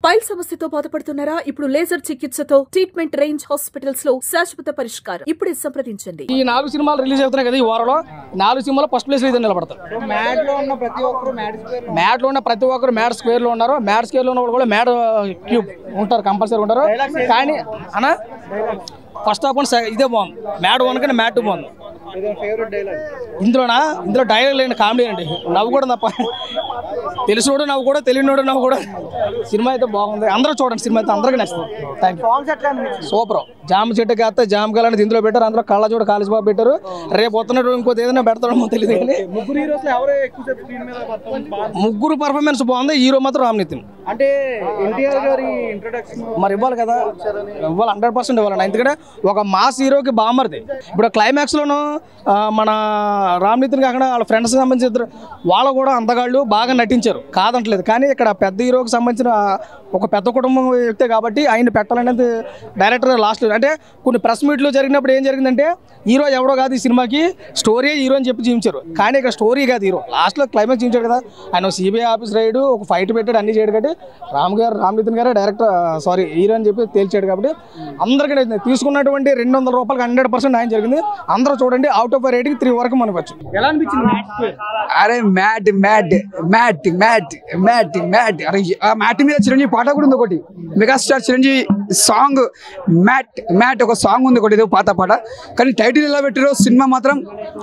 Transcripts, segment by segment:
Pile సమస్యతో బాధపడుతున్నారా? ఇప్పుడు లేజర్ చికిత్సతో ట్రీట్మెంట్ రేంజ్ హాస్పిటల్స్ లో శాశ్వత పరిష్కారం. ఇప్పుడే సంప్రదించండి. ఈ 4 సినిమాలు రిలీజ్ అవుతున్నాయి కదా ఈ వారంలో. 4 సినిమాలు ఫస్ట్ ప్లేస్ లో అయితే నిలబడతారు. మ్యాడ్ లో ఉన్న ప్రతి ఒక్కరు మ్యాడ్ స్క్వేర్ లో ఉన్నారు. మ్యాడ్ స్క్వేర్ లో ఉన్న వాళ్ళు కూడా మ్యాడ్ క్యూబ్ ఉంటారు, కంపల్సరీ ఉంటారు. కానీ అన్న ఫస్ట్ హాఫ్ ఇదే బాగుంది. మ్యాడ్ 1 కన్నా మ్యాడ్ 2 బాగుంది. ఇందులో డైలాగ్ లేని కామెడీ అండి. నవ్వు కూడా తప్ప, తెలిసినోడు నవ్వు కూడా, తెలియనోడు నవ్వు కూడా. సినిమా అయితే బాగుంది. అందరూ చూడండి, సినిమా అయితే అందరికీ నచ్చుతుంది. Thank you. సూపర్. జామ చెట్టుకి వస్తే జామ కాలని ఇందులో పెట్టారు. అందులో కళ్ళజోడు కాలేజ్ బాబు పెట్టారు. రేపు వస్తున్నట్టు ఇంకోటి ఏదైనా పెడతాడో తెలియదు. కానీ ముగ్గురు పర్ఫార్మెన్స్ బాగుంది. హీరో మాత్రం రామ్ నితిన్. అంటే ఎన్టీఆర్ గారి ఇంట్రొడక్షన్ మరి ఇవ్వాలి కదా, ఇవ్వాలి 100% ఇవ్వాలి. ఎందుకంటే ఒక మాస్ హీరోకి బామర్ది. ఇప్పుడు క్లైమాక్స్ లోను మన రామ్ నితిన్ కాకుండా వాళ్ళ ఫ్రెండ్స్ సంబంధించిన వాళ్ళు కూడా అందగాళ్ళు బాగా నటించారు, కాదంటలేదు. కానీ ఇక్కడ పెద్ద హీరోకి సంబంధించిన ఒక పెద్ద కుటుంబం వ్యక్తే కాబట్టి ఆయన పెట్టాలనేది డైరెక్టర్ లాస్ట్. అంటే కొన్ని ప్రెస్ మీట్లు జరిగినప్పుడు ఏం జరిగిందంటే హీరో ఎవడో కాదు ఈ సినిమాకి, స్టోరీ హీరో అని చెప్పి చూపించారు. కానీ ఇక్కడ స్టోరీ కాదు హీరో. లాస్ట్లో క్లైమాక్స్ చూపించాడు కదా. ఆయన సిబిఐ ఆఫీస్ రైడ్, ఒక ఫైట్ పెట్టాడు, అన్ని చేయడు. కాబట్టి రామ్ నితిన్ గారే డైరెక్టర్ హీరో అని చెప్పి తేల్చాడు. కాబట్టి అందరికీ తీసుకున్నటువంటి 200 రూపాయలకి 100% ఆయన జరిగింది. అందరూ చూడండి. అవుట్ ఆఫ్ రేటింగ్ 3 వరకు మనకు వచ్చు. ఎలా అనిపించింది? అరే mat mat mat mat mat mat అరే ఆ మ్యాట్ మీద చిరంజీవి పాట కూడా ఉంది ఒకటి. Megastar Chiranjeevi song mat mat ఒక సాంగ్ ఉంది ఒకటి, ఏదో పాత పాట. కానీ టైటిల్ ఎలా పెట్టారో సినిమా మాత్రం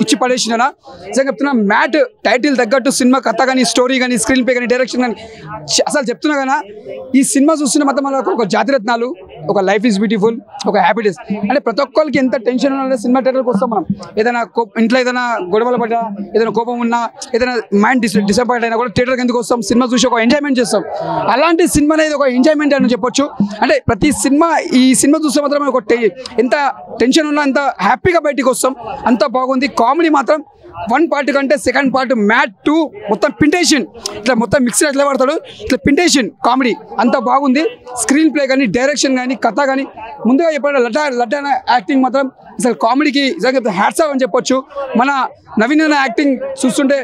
ఇచ్చి పడేసినా. నిజంగా చెప్తున్నా, మ్యాట్ టైటిల్ తగ్గట్టు సినిమా కథ కానీ, స్టోరీ కానీ, స్క్రీన్ ప్లే కానీ, డైరెక్షన్ కానీ అసలు చెప్తున్నా కదా. ఈ సినిమా చూస్తున్న మొత్తం ఒక జాతిరత్నాలు, ఒక లైఫ్ ఈజ్ బ్యూటిఫుల్, ఒక హ్యాపీనెస్. అంటే ప్రతి ఒక్కరికి ఎంత టెన్షన్ ఉన్నా సినిమా థియేటర్కి వస్తాం మనం. ఏదైనా ఇంట్లో ఏదైనా గొడవలు పడ్డా, ఏదైనా కోపం ఉన్నా, ఏదైనా మైండ్ డిసప్పాయింట్ అయినా కూడా థియేటర్కి ఎందుకు వస్తాం? సినిమా చూసి ఒక ఎంజాయ్మెంట్ చేస్తాం. అలాంటి సినిమా అనేది ఒక ఎంజాయ్మెంట్ అని చెప్పొచ్చు. అంటే ప్రతి సినిమా, ఈ సినిమా చూస్తే మాత్రం ఒక ఎంత టెన్షన్ ఉన్నా ఎంత హ్యాపీగా బయటికి వస్తాం. అంత బాగుంది. కామెడీ మాత్రం 1 పార్ట్ కంటే 2nd పార్ట్ మ్యాట్ 2 మొత్తం పింటేషన్, ఇట్లా మొత్తం మిక్సర్ ఎట్లా పడతాడు, ఇట్లా పింటేషన్ కామెడీ అంత బాగుంది. స్క్రీన్ ప్లే కానీ, డైరెక్షన్ కానీ, కథ కానీ, ముందుగా చెప్పాడు లడ్డా యాక్టింగ్ మాత్రం అసలు కామెడీకి హ్యాట్స్ ఆఫ్ అని చెప్పొచ్చు. మన నవీన్ యాక్టింగ్ చూస్తుంటే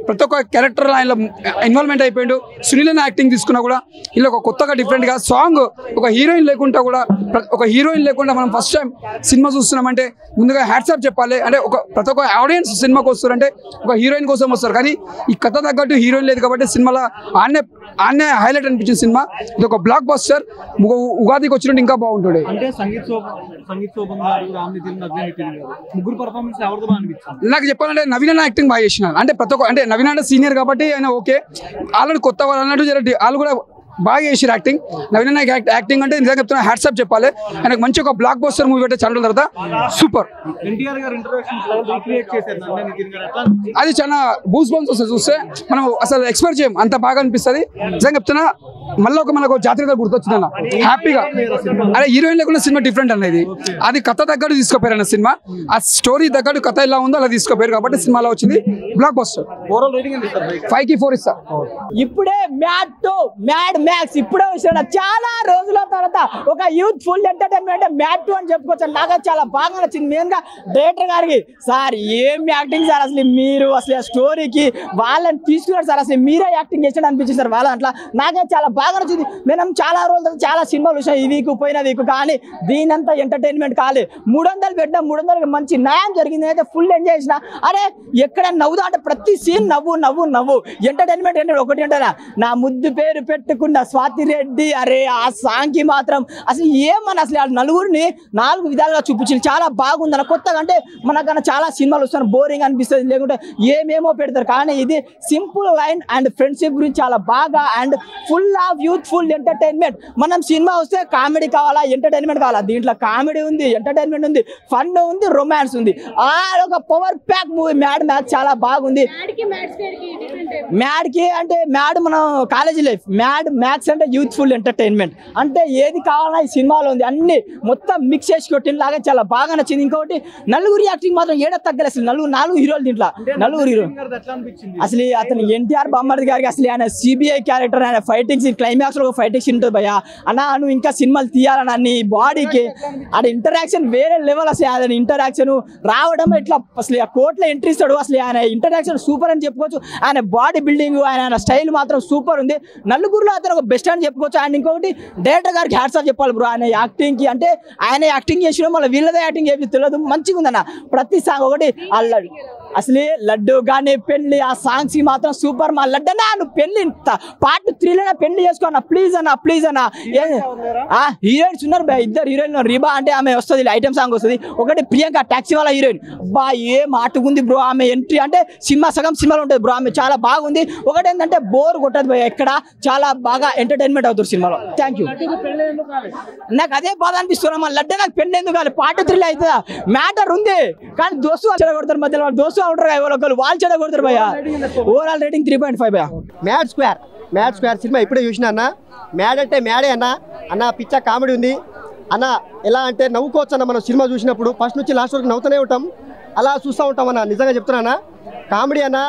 ప్రతి ఒక్క క్యారెక్టర్ ఆయన ఇన్వాల్వ్మెంట్ అయిపోయాడు. సునీల్ అన్న యాక్టింగ్ తీసుకున్నా కూడా ఇలా ఒక కొత్తగా డిఫరెంట్గా సాంగ్, ఒక హీరోయిన్ లేకుండా మనం ఫస్ట్ టైం సినిమా చూస్తున్నామంటే ముందుగా హ్యాట్స్ ఆఫ్ చెప్పాలి. అంటే ప్రతి ఒక్క ఆడియన్స్ సినిమాకి వస్తారంటే ఒక హీరోయిన్ కోసం వస్తారు. కానీ ఈ కథ తగ్గట్టు హీరోయిన్ లేదు కాబట్టి సినిమాలో ఆన్నే హైలైట్ అనిపించిన సినిమా. ఇది ఒక బ్లాక్ బస్టర్. ఉగాదికి వచ్చినట్టు ఇంకా బాగుంటుంది. అంటే సంగీత్ శోభన్ గారు, రామ్ నితిన్, అజయ్ నితిన్ గారు ముగ్గురు పర్ఫార్మెన్స్ ఎవరితో బాగా అనిపించింది? నాకు చెప్పాలంటే నవీన్ అన్న యాక్టింగ్ బాగా చేసినారు. అంటే ప్రతి ఒక్క, అంటే నవీన్ అన్న సీనియర్ కాబట్టి ఆయన ఓకే, ఆల్రెడీ కొత్త వాళ్ళు అన్నట్టు వాళ్ళు కూడా బాగా చేసారు యాక్టింగ్. నవీన్ అన్న యాక్టింగ్ అంటే నిజంగా చెప్తున్నా హ్యాట్స్ ఆఫ్ చెప్పాలి. ఆయనకు మంచి ఒక బ్లాక్ బస్టర్ మూవీ పెట్టే ఛానల్ తర్వాత సూపర్. ఎన్టీఆర్ గారు ఇంట్రొడక్షన్ రీక్రియేట్ చేశారు నితిన్ గారు. అది చాలా బూస్ బౌన్స్ వస్తుంది చూస్తే. మనం అసలు ఎక్స్పెక్ట్ చేయం, అంత బాగా అనిపిస్తుంది. నిజంగా చెప్తున్నా మళ్ళీ మనకు జాతరగా గుర్తొచ్చిందన్న హ్యాపీగా. అదే హీరోయిన్ లేకుండా సినిమా డిఫరెంట్ అన్నది. అది కథ తగ్గట్టు తీసుకోపోయారు అన్న సినిమా. ఆ స్టోరీ తగ్గట్టు కథ ఎలా ఉందో అలా తీసుకోపోయారు కాబట్టి సినిమాలో వచ్చింది బ్లాక్ బస్టర్. 5కి 4 ఇస్తా. ఇప్పుడే మ్యాడ్ మ్యాక్స్ ఇప్పుడే వచ్చాడు. చాలా రోజుల తర్వాత ఒక యూత్ ఫుల్ ఎంటర్టైన్మెంట్ మ్యాడ్ 2 అని చెప్పుకోవచ్చు. నాకు చాలా బాగా నచ్చింది. మెయిన్ గా డైరెక్టర్ గారికి, సార్ ఏం యాక్టింగ్ సార్, అసలు మీరు అసలు ఆ స్టోరీకి వాళ్ళని తీసుకున్నారు సార్, అసలు మీరే యాక్టింగ్ చేసాడు అనిపించింది సార్. వాళ్ళ అట్లా నాకే చాలా బాగా నచ్చింది. మేము చాలా రోజుల చాలా సినిమాలు చూసాం, ఈ వీక్ పోయిన వీక్. కానీ దీనంతా ఎంటర్టైన్మెంట్ కాలే. 300 పెట్టినా 300కి మంచి న్యాయం జరిగింది. అయితే ఫుల్ ఎంజాయ్ చేసిన. అరే ఎక్కడ నవ్వుదా అంటే ప్రతి సీన్ నవ్వు ఎంటర్టైన్మెంట్ ఏంటంటే ఒకటి అంటారా, నా ముద్దు పేరు పెట్టుకున్న స్వాతి రెడ్డి. అరే ఆ సాంగ్ కి మాత్రం అసలు ఏమన్నా అసలు వాళ్ళ నలుగురిని 4 విధాలుగా చూపించింది. చాలా బాగుందన్న. కొత్తగా అంటే మనకన్నా చాలా సినిమాలు వస్తాను బోరింగ్ అనిపిస్తుంది, లేకుంటే ఏమేమో పెడతారు. కానీ ఇది సింపుల్ లైన్ అండ్ ఫ్రెండ్షిప్ గురించి చాలా బాగా and full of youthful entertainment. మనం సినిమా వస్తే కామెడీ కావాలా, ఎంటర్టైన్మెంట్ కావాలా? దీంట్లో కామెడీ ఉంది, ఎంటర్టైన్మెంట్ ఉంది, ఫన్ ఉంది, రొమాన్స్ ఉంది. ఒక power pack movie mad max. చాలా బాగుంది. మ్యాడ్కి అంటే మ్యాడ్ మనం కాలేజీ లైఫ్, మ్యాడ్ మ్యాక్స్ అంటే యూత్ఫుల్ ఎంటర్టైన్మెంట్. అంటే ఏది కావాలన్నా ఈ సినిమాలో ఉంది. అన్ని మొత్తం మిక్స్ చేసి కొట్టినలాగా చాలా బాగా నచ్చింది. ఇంకొకటి నలుగురు యాక్టింగ్ మాత్రం ఏడ తగ్గలేదు. అసలు 4 హీరోలు దీంట్లో, 4 హీరో. అసలు అతను ఎన్టీఆర్ బొమ్మర్ది గారికి అసలు ఆయన సిబిఐ క్యారెక్టర్, ఆయన ఫైటింగ్ సీన్ క్లైమాక్స్లో ఒక ఫైట్ సీన్ ఉంటుంది భయ్యా. అన్న నువ్వు ఇంకా సినిమాలు తీయాలన్న నీ బాడీకి అది ఇంటరాక్షన్ వేరే లెవెల్. అసలు ఆయన ఇంటరాక్షన్ రావడం ఇట్లా అసలు ఆ కోర్టులో ఎంట్రీ ఇస్తాడు. అసలు ఆయన ఇంటరాక్షన్ సూపర్ అని చెప్పుకోవచ్చు. ఆయన బాడీ బిల్డింగ్ ఆయన స్టైల్ మాత్రం సూపర్ ఉంది. నలుగురులో అతను ఒక బెస్ట్ అని చెప్పుకోవచ్చు. ఆయన ఇంకొకటి డైరెక్టర్ గారికి హ్యాట్స్ ఆఫ్ చెప్పాలి బ్రో. ఆయన యాక్టింగ్కి అంటే ఆయన యాక్టింగ్ చేసిన మళ్ళీ వీళ్ళదే యాక్టింగ్ చేసి తెలియదు, మంచిగా ఉందన్న. ప్రతి సాంగ్ ఒకటి అల్లడు అసలే లడ్డు కానీ పెళ్లి ఆ సాంగ్స్ మాత్రం సూపర్. మా లడ్డు అన్న నువ్వు పెళ్లి పార్ట్ 3లోనే పెళ్లి చేసుకో అన్న ప్లీజ్ అన్న ప్లీజ్ అన్న. హీరోయిన్స్ ఉన్నారు ఇద్దరు హీరోయిన్. రీబా అంటే ఆమె వస్తుంది ఐటమ్ సాంగ్ వస్తుంది. ఒకటి ప్రియాంక టాక్సీ వాళ్ళ హీరోయిన్. బా ఏ మాటకుంది బ్రో ఆమె ఎంట్రీ. అంటే సినిమా సగం సినిమాలో ఉంటుంది బ్రో. ఆమె చాలా బాగుంది. ఒకటి ఏంటంటే బోర్ కొట్టదు భయ ఎక్కడ, చాలా బాగా ఎంటర్టైన్మెంట్ అవుతుంది సినిమాలో. Thank you. నాకు అదే బాధ అనిపిస్తున్నా మా లడ్డు నాకు పెళ్లి ఎందుకు కాదు. పార్ట్ 3లో అవుతుందా మ్యాటర్ ఉంది కానీ దోస్తు చెడగొడతారు మధ్యలో. వాళ్ళు దోస్తు ఉంటారు ఎవరొకరు వాళ్ళు చెడగొడతారు భయ. ఓవరాల్ రేటింగ్ 3.5 భయ. మ్యాడ్ స్క్వేర్ సినిమా ఇప్పుడే చూసిన అన్న. మ్యాడ్ అంటే మ్యాడే అన్న పిచ్చ కామెడీ ఉంది అన్న. ఎలా అంటే నవ్వుకోవచ్చు అన్న. మనం సినిమా చూసినప్పుడు ఫస్ట్ నుంచి లాస్ట్ వరకు నవ్వుతూనే ఉంటాం, అలా చూస్తూ ఉంటాం అన్న. నిజంగా చెప్తున్నా కామెడీ అన్న.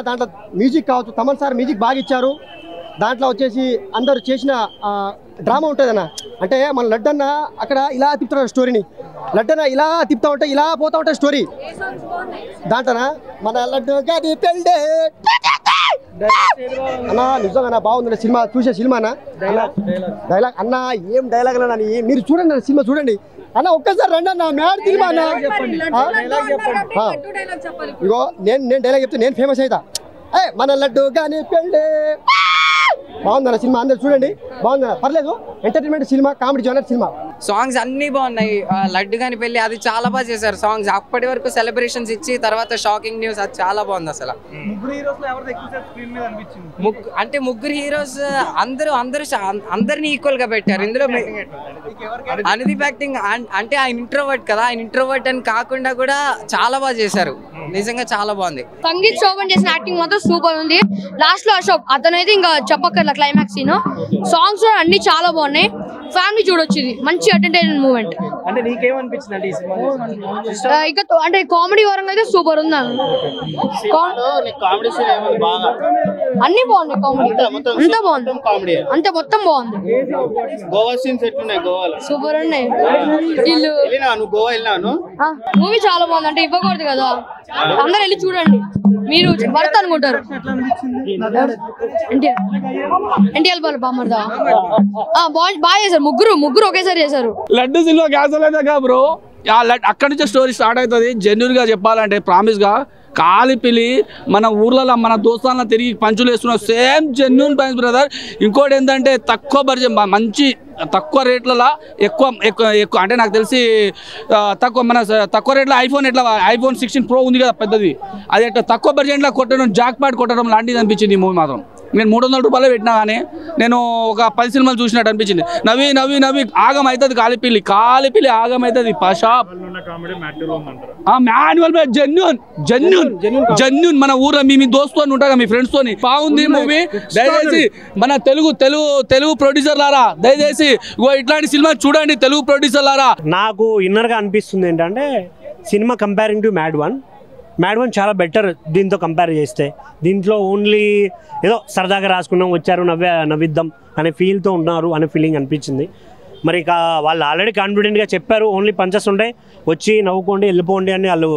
దాంట్లో మ్యూజిక్ కావచ్చు, తమన్ సార్ మ్యూజిక్ బాగా ఇచ్చారు. దాంట్లో వచ్చేసి అందరు చేసిన డ్రామా ఉంటుందన్న. అంటే మన లడ్డన్న అక్కడ ఇలా తిప్పుతాడు స్టోరీని. లడ్డన్న ఇలా తిప్పుతా ఉంటే ఇలా పోతా ఉంటాయి స్టోరీ. దాంట్లోనా మన లడ్డు గది పెళ్ళే అన్న. నిజంగా బాగుంది సినిమా. చూసే సినిమా అన్న. డైలాగ్ అన్న ఏం డైలాగ్ అన్న. మీరు చూడండి అన్న సినిమా చూడండి అన్న. ఒక్కసారి రండి అన్న. మ్యాడ్ సినిమా అన్న. ఇగో నేను డైలాగ్ చెప్తే నేను ఫేమస్ అవుతా. మన లడ్డు కానీ పెళ్ళే బాగుందన్న సినిమా. అందరు చూడండి బాగుందన్న. పర్లేదు entertainment cinema, comedy genre cinema. Songs అన్ని బాగున్నాయి. లడ్డు కానీ పెళ్లి అది చాలా బాగా చేశారు సాంగ్స్. అప్పటి వరకు సెలబ్రేషన్స్ ఇచ్చి తర్వాత షాకింగ్ న్యూస్ అది చాలా బాగుంది అసలు. అంటే ముగ్గురు హీరోస్ అందరినీ ఈక్వల్ గా పెట్టారు ఇందులో. అనుదీప్ యాక్టింగ్ అంటే ఆయన ఇంట్రోవర్ట్ కదా, ఆయన ఇంట్రోవర్ట్ అని కాకుండా కూడా చాలా బాగా చేశారు. నిజంగా చాలా బాగుంది. సంగీత్ శోభన్ చేసిన యాక్టింగ్ మాత్రం సూపర్ ఉంది. లాస్ట్ లో అశోక్ అతనైతే ఇంకా చెప్పక్కర్లా క్లైమాక్స్ సీన్. సాంగ్స్ అన్ని చాలా బాగున్నాయి. ఫ్యామిలీ చూడొచ్చు. ఇది మంచి ఎంటర్టైన్మెంట్ మూమెంట్. అంటే నీకేమనిపించింది అంటే ఈ సినిమా? ఇంకా అంటే కామెడీ పరంగా అయితే సూపర్ ఉంది. అన్ని బాగున్నాయి. కామెడీ అంతా బాగుంది. అంతే మొత్తం బాగుంది. గోవా సీన్స్ ఎట్లున్నాయి? గోవాలో సూపర్ ఉన్నాయి. వీళ్ళు మూవీ చాలా బాగుంది. అంటే ఇవ్వకూడదు కదా, అందరు వెళ్ళి చూడండి. మీరు వర్త్ అనుకుంటారు. ఎన్టీఆర్ బామర్దా బాగా చేశారు. ముగ్గురు ఒకేసారి చేశారు. లడ్డు సినిమా క్యాన్సల్ అయితే బ్రో అక్కడి నుంచే స్టోరీ స్టార్ట్ అవుతుంది. జెన్యున్ గా చెప్పాలంటే ప్రామిస్ గా కాలిపిలి మన ఊర్లలో మన దోస్తాలను తిరిగి పంచులు వేస్తున్నాం. Same genuine price brother. ఇంకోటి ఏంటంటే తక్కువ బడ్జెట్ మంచి తక్కువ రేట్లలో ఎక్కువ అంటే నాకు తెలిసి తక్కువ రేట్లో ఐఫోన్ 16 Pro ఉంది కదా పెద్దది. అది ఎట్లా తక్కువ బడ్జెట్లో కొట్టడం జాక్ పాట్ కొట్టడం లాంటిది అనిపించింది ఈ మూవీ మాత్రం. నేను 300 రూపాయలు పెట్టినా కానీ నేను ఒక 10 సినిమాలు చూసినట్టు అనిపించింది. నవ్వి ఆగం అవుతుంది. కాలిపిలి ఆగం అవుతుంది. మాన్యువల్ జెన్యున్ మన ఊర్లో మీ దోస్తుతో ఉంటాగా మీ ఫ్రెండ్స్ తోని బాగుంది మూవీ. దయచేసి మన తెలుగు ప్రొడ్యూసర్లారా దయచేసి ఇట్లాంటి సినిమా చూడండి. తెలుగు ప్రొడ్యూసర్లారా నాకు ఇన్నర్ గా అనిపిస్తుంది ఏంటంటే cinema comparing to mad one చాలా బెటర్ దీంతో కంపేర్ చేస్తే. దీంట్లో ఓన్లీ ఏదో సరదాగా రాసుకున్నాం, వచ్చారు నవ్విద్దాం అనే ఫీల్తో ఉన్నారు అనే ఫీలింగ్ అనిపించింది. మరి ఇక వాళ్ళు ఆల్రెడీ కాన్ఫిడెంట్గా చెప్పారు ఓన్లీ పంచెస్ ఉంటాయి, వచ్చి నవ్వుకోండి వెళ్ళిపోండి అని వాళ్ళు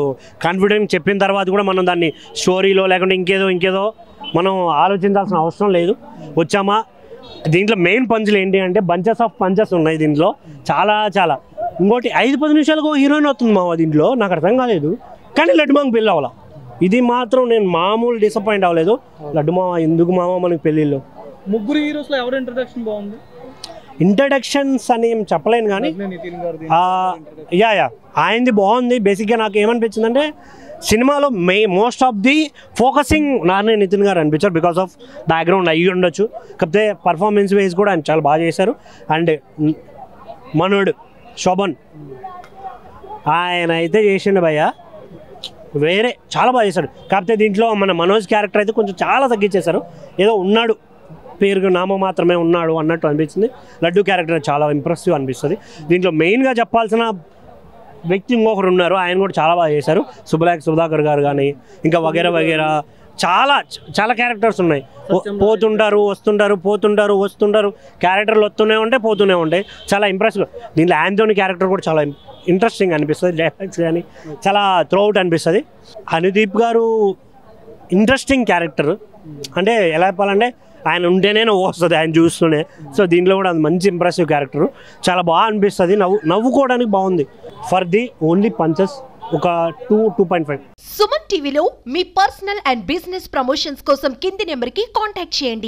కాన్ఫిడెంట్ చెప్పిన తర్వాత కూడా మనం దాన్ని స్టోరీలో లేకుంటే ఇంకేదో మనం ఆలోచించాల్సిన అవసరం లేదు. వచ్చామా దీంట్లో మెయిన్ పంచులు ఏంటి అంటే బంచెస్ ఆఫ్ పంచెస్ ఉన్నాయి దీంట్లో చాలా. ఇంకోటి 5-10 నిమిషాలకు హీరోయిన్ అవుతుంది మావా దీంట్లో. నాకు అర్థం కాలేదు కానీ లడ్డు మామ పెళ్ళి అవ్వాల. ఇది మాత్రం నేను మామూలు డిసప్పాయింట్ అవ్వలేదు. లడ్డు మామ ఎందుకు మామ మనకి పెళ్ళిళ్ళు. ముగ్గురు హీరోస్లో ఎవరు ఇంట్రడక్షన్ బాగుంది? ఇంట్రడక్షన్స్ అని ఏం చెప్పలేను కానీ ఆయనది బాగుంది. బేసిక్గా నాకు ఏమనిపించిందంటే సినిమాలో most of the focusing Narayana Nithin గారు అనిపించారు. బికాస్ ఆఫ్ బ్యాక్గ్రౌండ్ అయ్యి ఉండొచ్చు, కాకపోతే పర్ఫార్మెన్స్ వైజ్ కూడా ఆయన చాలా బాగా చేశారు. అండ్ మనోడు శోభన్ ఆయన అయితే చేసిండు భయ్య వేరే చాలా బాగా చేశాడు. కాకపోతే దీంట్లో మన మనోజ్ క్యారెక్టర్ అయితే కొంచెం చాలా తగ్గించేశారు. ఏదో ఉన్నాడు పేరుకు నామ మాత్రమే ఉన్నాడు అన్నట్టు అనిపించింది. లడ్డు క్యారెక్టర్ చాలా ఇంప్రెసివ్ అనిపిస్తుంది. దీంట్లో మెయిన్గా చెప్పాల్సిన వ్యక్తి ఇంకొకరు ఉన్నారు, ఆయన కూడా చాలా బాగా చేశారు. సుధాకర్ గారు కానీ ఇంకా వగేరా చాలా చాలా క్యారెక్టర్స్ ఉన్నాయి. పోతుంటారు వస్తుంటారు క్యారెక్టర్లు వస్తూనే ఉంటాయి పోతూనే ఉంటాయి. చాలా ఇంప్రెసివ్. దీంట్లో యాంథోనీ క్యారెక్టర్ కూడా చాలా ఇంట్రెస్టింగ్ అనిపిస్తుంది. డైలాగ్స్ కానీ చాలా త్రూఅవుట్ అనిపిస్తుంది. అనుదీప్ గారు ఇంట్రెస్టింగ్ క్యారెక్టర్. అంటే ఎలా చెప్పాలంటే ఆయన ఉంటేనే వస్తుంది ఆయన చూస్తూనే. సో దీంట్లో కూడా అది మంచి ఇంప్రెసివ్ క్యారెక్టర్. చాలా బాగా అనిపిస్తుంది. నవ్వుకోవడానికి బాగుంది. ఫర్ ది ఓన్లీ పంచెస్ ఒక 2.5. సుమన్ టీవీలో మీ పర్సనల్ అండ్ బిజినెస్ ప్రమోషన్స్ కోసం కింది నెంబర్కి కాంటాక్ట్ చేయండి.